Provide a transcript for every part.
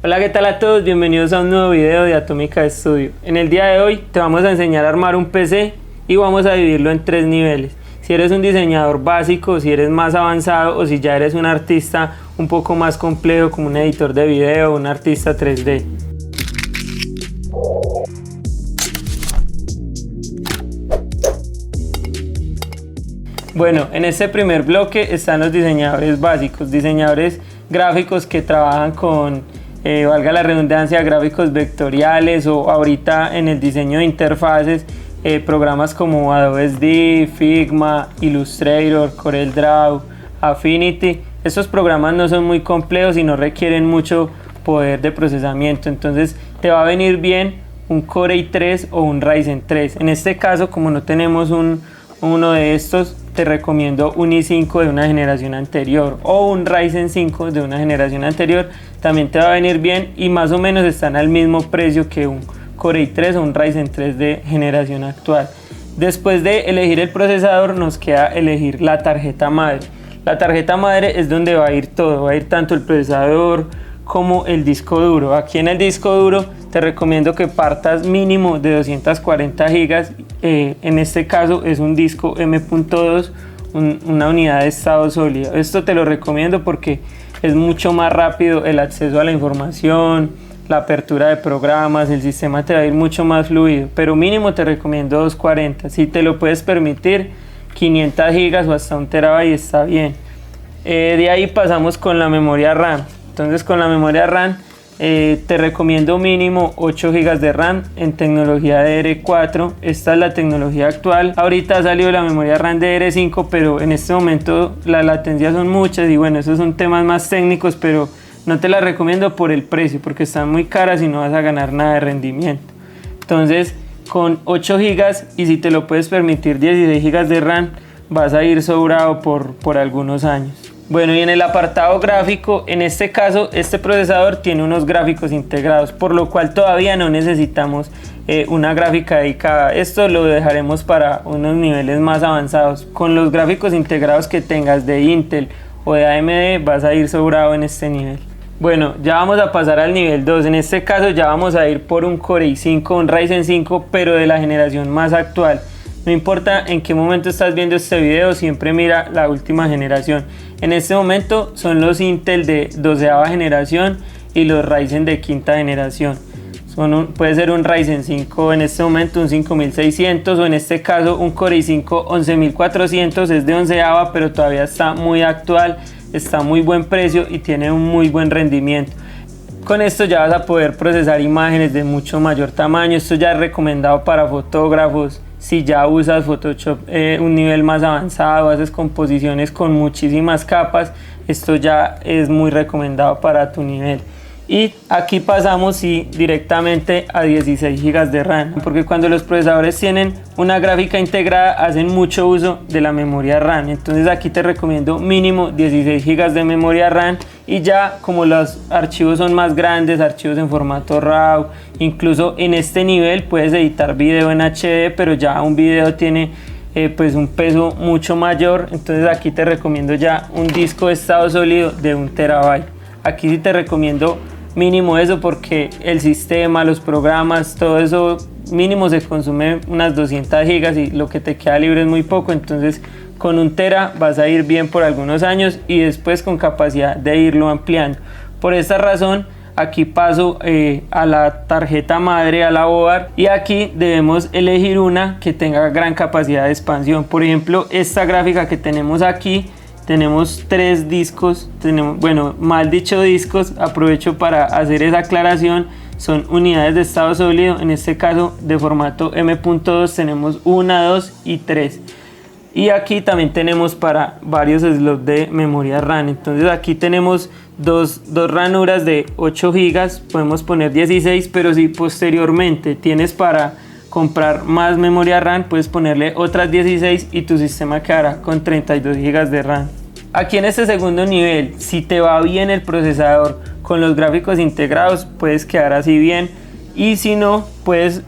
Hola, ¿qué tal a todos? Bienvenidos a un nuevo video de Atómica Studio. En el día de hoy te vamos a enseñar a armar un PC y vamos a dividirlo en 3 niveles. Si eres un diseñador básico, si eres más avanzado o si ya eres un artista un poco más complejo como un editor de video o un artista 3D. Bueno, en este primer bloque están los diseñadores básicos, diseñadores gráficos que trabajan con, valga la redundancia, gráficos vectoriales o ahorita en el diseño de interfaces, programas como Adobe SD, Figma, Illustrator, CorelDRAW, Affinity. Estos programas no son muy complejos y no requieren mucho poder de procesamiento, entonces te va a venir bien un Core i3 o un Ryzen 3. En este caso, como no tenemos uno de estos, te recomiendo un i5 de una generación anterior o un Ryzen 5 de una generación anterior, también te va a venir bien y más o menos están al mismo precio que un Core i3 o un Ryzen 3 de generación actual. Después de elegir el procesador nos queda elegir la tarjeta madre. La tarjeta madre es donde va a ir todo, va a ir tanto el procesador como el disco duro. Aquí en el disco duro te recomiendo que partas mínimo de 240 gigas, en este caso es un disco M.2, una unidad de estado sólido. Esto te lo recomiendo porque es mucho más rápido el acceso a la información, la apertura de programas, el sistema te va a ir mucho más fluido, pero mínimo te recomiendo 240. Si te lo puedes permitir, 500 gigas o hasta 1 terabyte está bien. De ahí pasamos con la memoria RAM. Entonces con la memoria RAM te recomiendo mínimo 8 GB de RAM en tecnología DDR4. Esta es la tecnología actual. Ahorita ha salido la memoria RAM DDR5, pero en este momento las latencias son muchas y bueno, esos son temas más técnicos, pero no te las recomiendo por el precio, porque están muy caras y no vas a ganar nada de rendimiento. Entonces con 8 GB y si te lo puedes permitir 16 GB de RAM vas a ir sobrado por algunos años. Bueno, y en el apartado gráfico, en este caso, este procesador tiene unos gráficos integrados, por lo cual todavía no necesitamos una gráfica dedicada. Esto lo dejaremos para unos niveles más avanzados. Con los gráficos integrados que tengas de Intel o de AMD vas a ir sobrado en este nivel. Bueno, ya vamos a pasar al nivel 2. En este caso ya vamos a ir por un Core i5, un Ryzen 5, pero de la generación más actual. No importa en qué momento estás viendo este video, siempre mira la última generación. En este momento son los Intel de 12ª generación y los Ryzen de 5ª generación. Puede ser un Ryzen 5 en este momento, un 5600 o en este caso un Core i5 11400, es de 11ª pero todavía está muy actual, está a muy buen precio y tiene un muy buen rendimiento. Con esto ya vas a poder procesar imágenes de mucho mayor tamaño. Esto ya es recomendado para fotógrafos. Si ya usas Photoshop un nivel más avanzado, haces composiciones con muchísimas capas, esto ya es muy recomendado para tu nivel. Y aquí pasamos directamente a 16 GB de RAM, porque cuando los procesadores tienen una gráfica integrada hacen mucho uso de la memoria RAM. Entonces aquí te recomiendo mínimo 16 GB de memoria RAM y ya como los archivos son más grandes, archivos en formato RAW, incluso en este nivel puedes editar video en HD, pero ya un video tiene pues un peso mucho mayor. Entonces aquí te recomiendo ya un disco de estado sólido de 1 terabyte. Aquí sí te recomiendo mínimo eso porque el sistema, los programas, todo eso mínimo se consume unas 200 gigas y lo que te queda libre es muy poco. Entonces con 1 tera vas a ir bien por algunos años y después con capacidad de irlo ampliando. Por esta razón aquí paso a la tarjeta madre, a la board, y aquí debemos elegir una que tenga gran capacidad de expansión. Por ejemplo, esta gráfica que tenemos aquí, tenemos 3 discos, bueno, mal dicho discos, aprovecho para hacer esa aclaración, son unidades de estado sólido, en este caso de formato M.2 tenemos 1, 2 y 3. Y aquí también tenemos para varios slots de memoria RAM. Entonces aquí tenemos dos ranuras de 8 GB, podemos poner 16, pero si posteriormente tienes para comprar más memoria RAM, puedes ponerle otras 16 y tu sistema quedará con 32 GB de RAM. Aquí en este segundo nivel, si te va bien el procesador con los gráficos integrados, puedes quedar así bien, y si no, puedes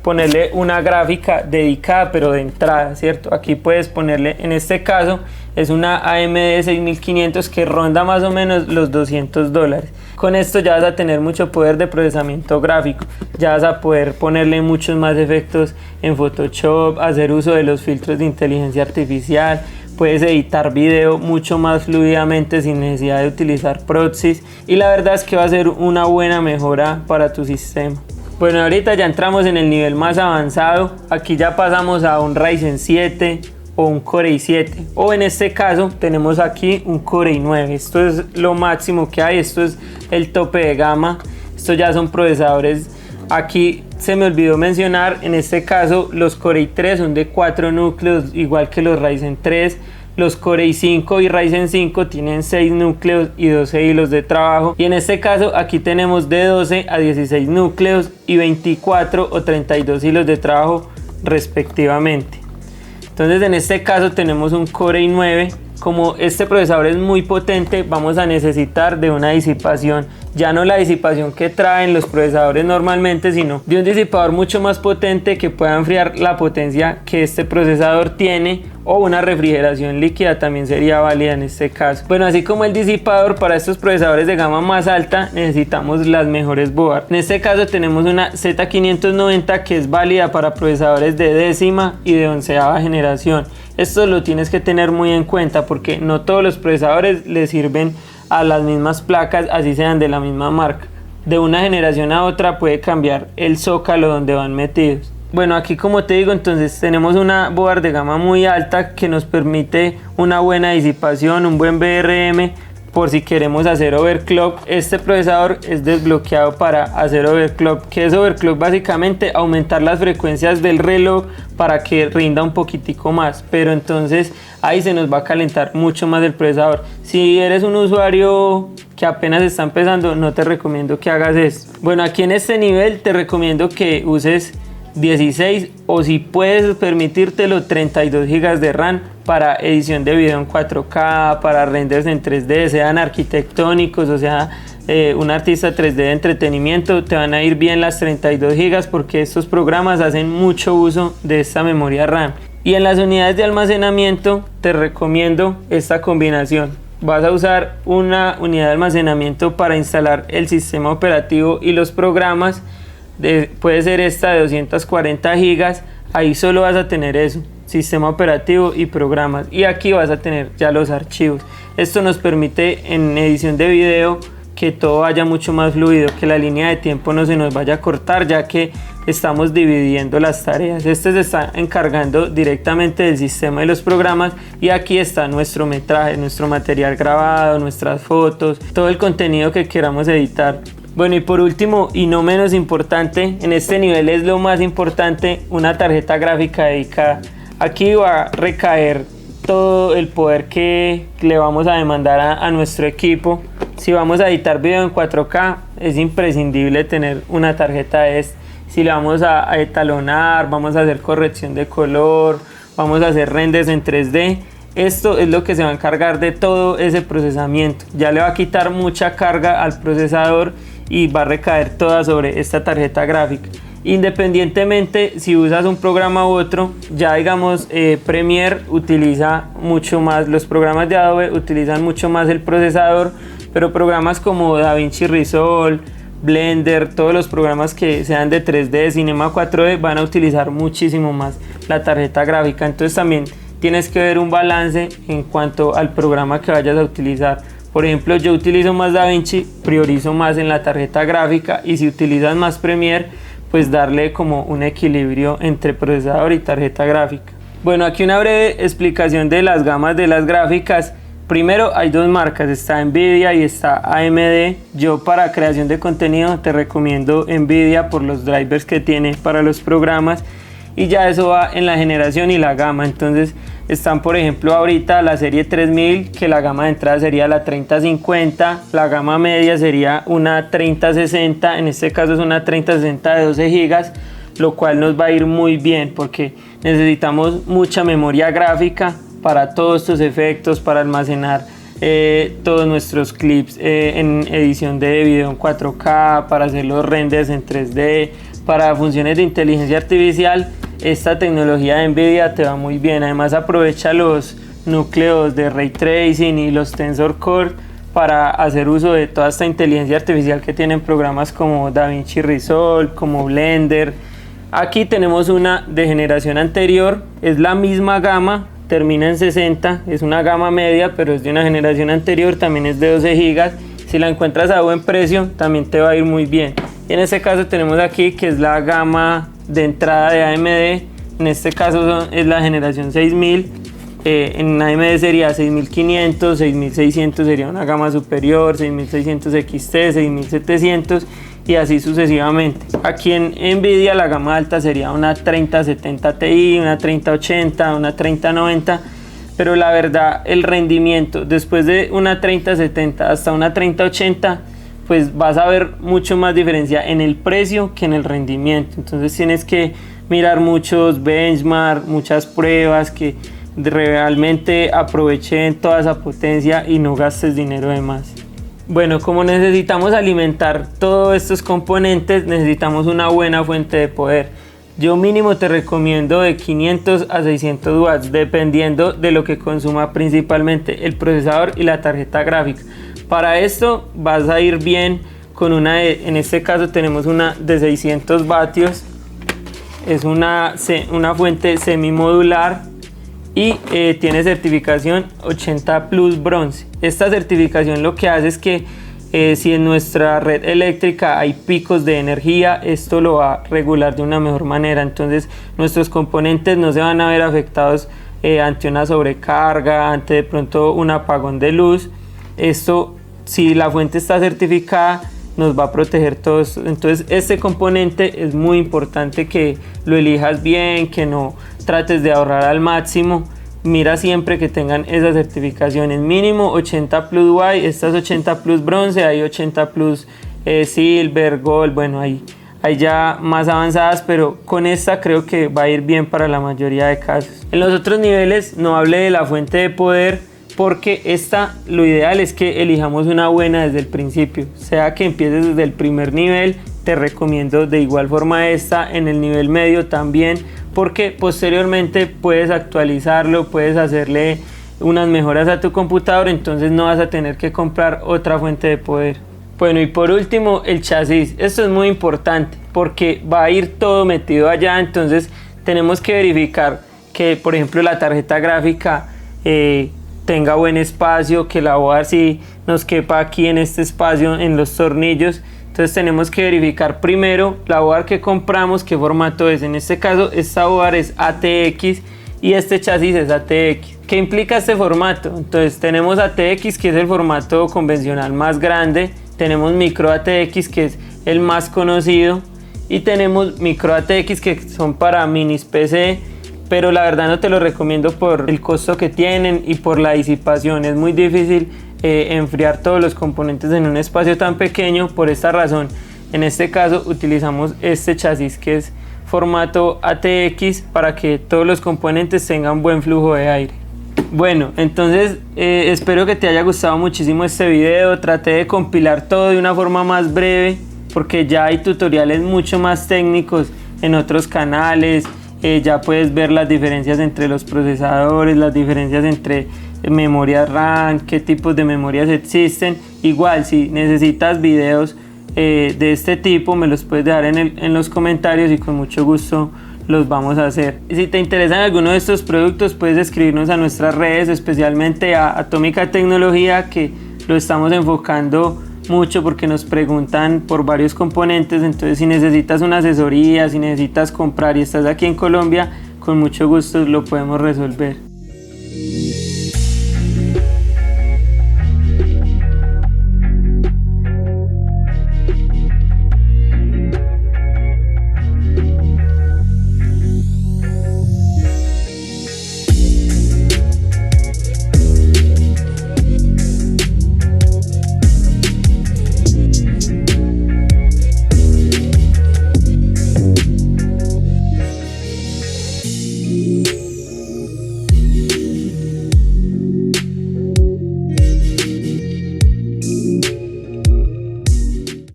ponerle una gráfica dedicada pero de entrada, ¿cierto? Aquí puedes ponerle, en este caso es una AMD 6500 que ronda más o menos los $200. Con esto ya vas a tener mucho poder de procesamiento gráfico, ya vas a poder ponerle muchos más efectos en Photoshop, hacer uso de los filtros de inteligencia artificial, puedes editar video mucho más fluidamente sin necesidad de utilizar proxies y la verdad es que va a ser una buena mejora para tu sistema. Bueno, ahorita ya entramos en el nivel más avanzado, aquí ya pasamos a un Ryzen 7 o un Core i7 o en este caso tenemos aquí un Core i9. Esto es lo máximo que hay, esto es el tope de gama, estos ya son procesadores. Aquí se me olvidó mencionar, en este caso los Core i3 son de 4 núcleos igual que los Ryzen 3, los Core i5 y Ryzen 5 tienen 6 núcleos y 12 hilos de trabajo y en este caso aquí tenemos de 12 a 16 núcleos y 24 o 32 hilos de trabajo respectivamente. Entonces en este caso tenemos un Core i9. Como este procesador es muy potente, vamos a necesitar de una disipación, ya no la disipación que traen los procesadores normalmente, sino de un disipador mucho más potente que pueda enfriar la potencia que este procesador tiene, o una refrigeración líquida también sería válida en este caso. Bueno, así como el disipador, para estos procesadores de gama más alta necesitamos las mejores boards. En este caso tenemos una Z590 que es válida para procesadores de 10ª y de 11ª generación. Esto lo tienes que tener muy en cuenta porque no todos los procesadores le sirven a las mismas placas, así sean de la misma marca. De una generación a otra puede cambiar el zócalo donde van metidos. Bueno, aquí como te digo, entonces tenemos una board de gama muy alta que nos permite una buena disipación, un buen BRM por si queremos hacer overclock. Este procesador es desbloqueado para hacer overclock. ¿Qué es overclock? Básicamente aumentar las frecuencias del reloj para que rinda un poquitico más, pero entonces ahí se nos va a calentar mucho más el procesador. Si eres un usuario que apenas está empezando, no te recomiendo que hagas esto. Bueno, aquí en este nivel te recomiendo que uses 16 o si puedes permitírtelo 32 GB de RAM para edición de video en 4K, para renders en 3D, sean arquitectónicos o sea un artista 3D de entretenimiento, te van a ir bien las 32 GB porque estos programas hacen mucho uso de esta memoria RAM. Y en las unidades de almacenamiento te recomiendo esta combinación. Vas a usar una unidad de almacenamiento para instalar el sistema operativo y los programas. Puede ser esta de 240 GB, ahí solo vas a tener eso, sistema operativo y programas, y aquí vas a tener ya los archivos. Esto nos permite en edición de video que todo vaya mucho más fluido, que la línea de tiempo no se nos vaya a cortar ya que estamos dividiendo las tareas. Este se está encargando directamente del sistema y los programas y aquí está nuestro metraje, nuestro material grabado, nuestras fotos, todo el contenido que queramos editar. Bueno, y por último y no menos importante, en este nivel es lo más importante, una tarjeta gráfica dedicada. Aquí va a recaer todo el poder que le vamos a demandar a nuestro equipo. Si vamos a editar video en 4K, es imprescindible tener una tarjeta de esta. Si le vamos a etalonar, vamos a hacer corrección de color, vamos a hacer renders en 3D, esto es lo que se va a encargar de todo ese procesamiento. Ya le va a quitar mucha carga al procesador y va a recaer toda sobre esta tarjeta gráfica. Independientemente si usas un programa u otro, ya digamos Premiere utiliza mucho más, los programas de Adobe utilizan mucho más el procesador, pero programas como DaVinci Resolve, Blender, todos los programas que sean de 3D, Cinema 4D van a utilizar muchísimo más la tarjeta gráfica. Entonces también tienes que ver un balance en cuanto al programa que vayas a utilizar. Por ejemplo, yo utilizo más DaVinci, priorizo más en la tarjeta gráfica, y si utilizas más Premiere, pues darle como un equilibrio entre procesador y tarjeta gráfica. Bueno, aquí una breve explicación de las gamas de las gráficas. Primero, hay dos marcas, está Nvidia y está AMD. Yo para creación de contenido te recomiendo Nvidia por los drivers que tiene para los programas, y ya eso va en la generación y la gama. Entonces están, por ejemplo, ahorita la serie 3000, que la gama de entrada sería la 3050, la gama media sería una 3060, en este caso es una 3060 de 12 GB, lo cual nos va a ir muy bien porque necesitamos mucha memoria gráfica para todos estos efectos, para almacenar todos nuestros clips en edición de video en 4K, para hacer los renders en 3D, para funciones de inteligencia artificial. Esta tecnología de Nvidia te va muy bien. Además aprovecha los núcleos de Ray Tracing y los Tensor Core para hacer uso de toda esta inteligencia artificial que tienen programas como DaVinci Resolve, como Blender. Aquí tenemos una de generación anterior, es la misma gama, termina en 60, es una gama media, pero es de una generación anterior, también es de 12 GB. Si la encuentras a buen precio, también te va a ir muy bien. Y en este caso tenemos aquí que es la gama de entrada de AMD, en este caso es la generación 6000, en AMD sería 6500, 6600 sería una gama superior, 6600 XT, 6700 y así sucesivamente. Aquí en Nvidia la gama alta sería una 3070 Ti, una 3080, una 3090, pero la verdad el rendimiento después de una 3070 hasta una 3080 pues vas a ver mucho más diferencia en el precio que en el rendimiento. Entonces tienes que mirar muchos benchmark, muchas pruebas que realmente aprovechen toda esa potencia y no gastes dinero de más. Bueno, como necesitamos alimentar todos estos componentes, necesitamos una buena fuente de poder. Yo mínimo te recomiendo de 500 a 600 watts, dependiendo de lo que consuma principalmente el procesador y la tarjeta gráfica. Para esto vas a ir bien con una en este caso tenemos una de 600 vatios. Es una fuente semimodular y tiene certificación 80 Plus bronce. Esta certificación lo que hace es que si en nuestra red eléctrica hay picos de energía, esto lo va a regular de una mejor manera. Entonces nuestros componentes no se van a ver afectados ante una sobrecarga, ante de pronto un apagón de luz. Esto, si la fuente está certificada, nos va a proteger todo esto. Entonces este componente es muy importante que lo elijas bien, que no trates de ahorrar al máximo. Mira siempre que tengan esas certificaciones, mínimo 80 Plus White, esta es 80 Plus bronce, hay 80 Plus Silver, Gold, bueno, hay ya más avanzadas, pero con esta creo que va a ir bien para la mayoría de casos. En los otros niveles no hablé de la fuente de poder, porque esta, lo ideal es que elijamos una buena desde el principio, sea que empieces desde el primer nivel, te recomiendo de igual forma esta, en el nivel medio también, porque posteriormente puedes actualizarlo, puedes hacerle unas mejoras a tu computador, entonces no vas a tener que comprar otra fuente de poder. Bueno, y por último el chasis, esto es muy importante porque va a ir todo metido allá, entonces tenemos que verificar que por ejemplo la tarjeta gráfica tenga buen espacio, que la board sí nos quepa aquí en este espacio en los tornillos. Entonces tenemos que verificar primero la board que compramos, qué formato es. En este caso esta board es ATX y este chasis es ATX. ¿Qué implica este formato? Entonces tenemos ATX, que es el formato convencional más grande, tenemos micro ATX, que es el más conocido, y tenemos micro ATX, que son para minis PC, pero la verdad no te lo recomiendo por el costo que tienen y por la disipación. Es muy difícil enfriar todos los componentes en un espacio tan pequeño. Por esta razón, en este caso utilizamos este chasis que es formato ATX para que todos los componentes tengan buen flujo de aire. Bueno, entonces espero que te haya gustado muchísimo este video. Traté de compilar todo de una forma más breve porque ya hay tutoriales mucho más técnicos en otros canales. Ya puedes ver las diferencias entre los procesadores, las diferencias entre memorias RAM, qué tipos de memorias existen. Igual, si necesitas videos de este tipo, me los puedes dejar en los comentarios y con mucho gusto los vamos a hacer. Si te interesan alguno de estos productos, puedes escribirnos a nuestras redes, especialmente a Atómica Tecnología, que lo estamos enfocando mucho porque nos preguntan por varios componentes. Entonces si necesitas una asesoría, si necesitas comprar y estás aquí en Colombia, con mucho gusto lo podemos resolver.